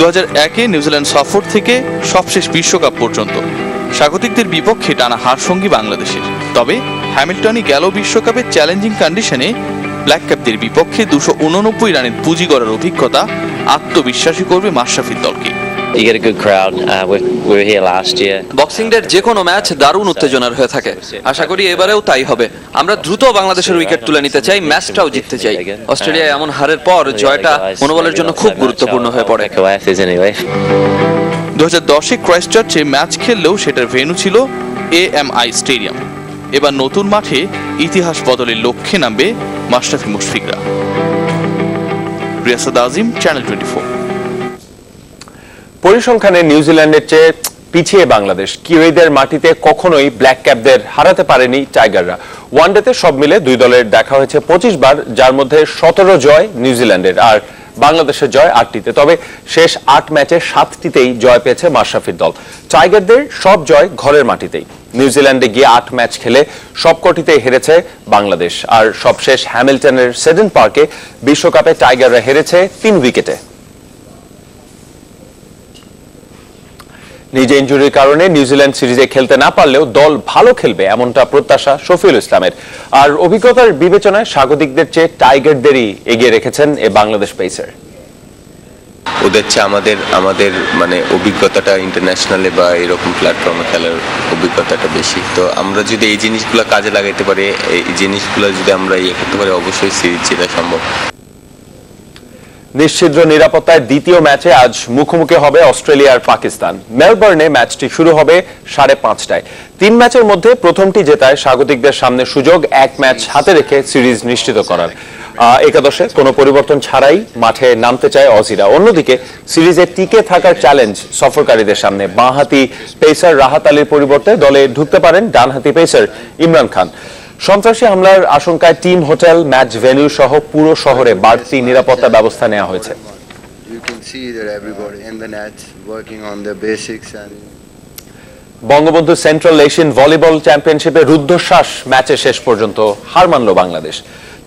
2001-এ New Zealand সফর থেকে সবশেষ বিশ্বকাপ পর্যন্ত স্বাগতিকদের বিপক্ষে টানা হার সঙ্গী বাংলাদেশের। তবে হ্যামিল্টনে গেল বিশ্বকাপের চ্যালেঞ্জিং কন্ডিশনে ব্ল্যাক ক্যাপদের বিপক্ষে 289 রানের পুঁজি গড়ার অভিজ্ঞতা আত্মবিশ্বাসী করবে মাশরাফির দলকে। You get a good crowd. We were here last year. Boxing ডের যে কোনো ম্যাচ দারুণ উত্তেজনার হয়ে থাকে। আশা করি এবারেও তাই হবে। আমরা দ্রুত বাংলাদেশের উইকেট তুলে নিতে চাই, ম্যাচটাও জিততে চাই। অস্ট্রেলিয়ায় এমন হারের পর জয়টা মনোবলের জন্য খুব গুরুত্বপূর্ণ হয়ে পড়ে। 2010-এ ক্রাইস্টচার্চে ম্যাচ খেললেও সেটার ভেন্যু ছিল AMI স্টেডিয়াম। এবার নতুন মাঠে ইতিহাস বদলের লক্ষ্যে নামবে মাশরাফি মুশফিকরা। রিয়াসাদ আজিম, চ্যানেল 24। পরিসংখ্যানে নিউজিল্যান্ডের চেয়ে পিছিয়ে বাংলাদেশ। কিউইদের মাটিতে কখনোই ব্ল্যাক ক্যাপদের হারাতে পারেনি টাইগাররা। ওয়ানডেতে সব মিলে দুই দলের দেখা হয়েছে 25 বার, যার মধ্যে 17 জয় নিউজিল্যান্ডের আর বাংলাদেশের জয় 8টিতে। তবে শেষ 8 ম্যাচে 7টিতেই জয় পেয়েছে মাশরাফির দল। টাইগারদের সব জয় ঘরের মাটিতেই। নিউজিল্যান্ডে গিয়ে 8 ম্যাচ খেলে সবকটিতেই হেরেছে বাংলাদেশ। আর সবশেষ হ্যামিল্টনের সেডেন পার্কে বিশ্বকাপে টাইগাররা হেরেছে 3 উইকেটে। নিজে ইনজুরির কারণে নিউজিল্যান্ড সিরিজে খেলতে না পারলেও দল ভালো খেলবে এমনটা প্রত্যাশা শফিউল ইসলামের। আর অভিজ্ঞতার বিবেচনায় স্বাগতিকদের চেয়ে টাইগারদেরই এগিয়ে রেখেছেন এ বাংলাদেশ পেসার। ওদের চেয়ে আমাদের মানে অভিজ্ঞতাটা ইন্টারন্যাশনালে বা এরকম প্ল্যাটফর্মে খেলার অভিজ্ঞতাটা বেশি। তো আমরা যদি এই জিনিসগুলো কাজে লাগাইতে পারি, এই জিনিসগুলো যদি আমরা করতে পারি, অবশ্যই সিরিজ জেতা সম্ভব। নিশ্চিদ্র নিরাপত্তায় দ্বিতীয় ম্যাচে আজ মুখোমুখি হবে অস্ট্রেলিয়া আর পাকিস্তান। মেলবোর্নে ম্যাচটি শুরু হবে 5:30টায়। 3 ম্যাচের মধ্যে প্রথমটি জেতায় স্বাগতিকদের সামনে সুযোগ 1 ম্যাচ হাতে রেখে সিরিজ নিশ্চিত করার। একাদশে কোনো পরিবর্তন ছাড়াই মাঠে নামতে চায় অজিরা। অন্যদিকে সিরিজে টিকে থাকার চ্যালেঞ্জ সফরকারীদের সামনে। বাঁহাতি পেসার রাহাত আলীর পরিবর্তে দলে ঢুকতে পারেন ডানহাতি পেসার ইমরান খান। সন্ত্রাসী হামলার আশঙ্কায় টিম হোটেল, ম্যাচ ভেন্যু সহ পুরো শহরে বাড়তি নিরাপত্তা ব্যবস্থা নেওয়া হয়েছে। বঙ্গবন্ধু সেন্ট্রাল এশিয়ান ভলিবল চ্যাম্পিয়নশিপে রুদ্ধশ্বাস ম্যাচে শেষ পর্যন্ত হার মানল বাংলাদেশ।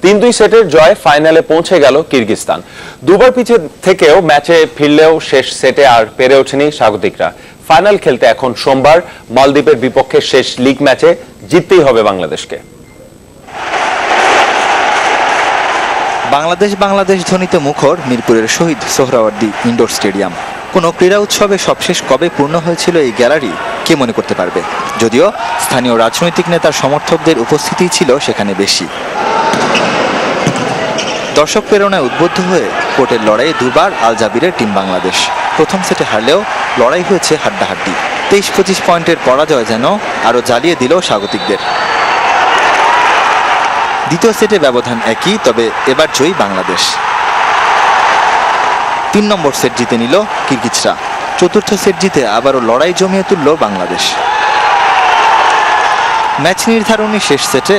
3-2 সেটের জয় ফাইনালে পৌঁছে গেল কিরগিজস্তান। দুবার পিছিয়ে থেকেও ম্যাচে ফিরলেও শেষ সেটে আর পেরে ওঠেনি স্বাগতিকরা। ফাইনাল খেলতে এখন সোমবার মালদ্বীপের বিপক্ষে শেষ লিগ ম্যাচে জিততেই হবে বাংলাদেশকে। বাংলাদেশ ধ্বনিতে মুখর মিরপুরের শহীদ সোহরাওয়ার্দী ইনডোর স্টেডিয়াম। কোনো ক্রীড়া উৎসবে সবশেষ কবে পূর্ণ হয়েছিল এই গ্যালারি কে মনে করতে পারবে। যদিও স্থানীয় রাজনৈতিক নেতার সমর্থকদের উপস্থিতি ছিল সেখানে বেশি। দর্শক প্রেরণায় উদ্বুদ্ধ হয়ে কোর্টের লড়াইয়ে দুবার আল জাবিরের টিম বাংলাদেশ। প্রথম সেটে হারলেও লড়াই হয়েছে হাড্ডাহাড্ডি। 23-25 পয়েন্টের পরাজয় যেন আরও জ্বালিয়ে দিল স্বাগতিকদের। দ্বিতীয় সেটে ব্যবধান একই, তবে এবার জয়ী বাংলাদেশ। 3 নম্বর সেট জিতে নিল কিরগিজরা। চতুর্থ সেট জিতে আবারও লড়াই জমিয়ে তুলল বাংলাদেশ। ম্যাচ নির্ধারণী শেষ সেটে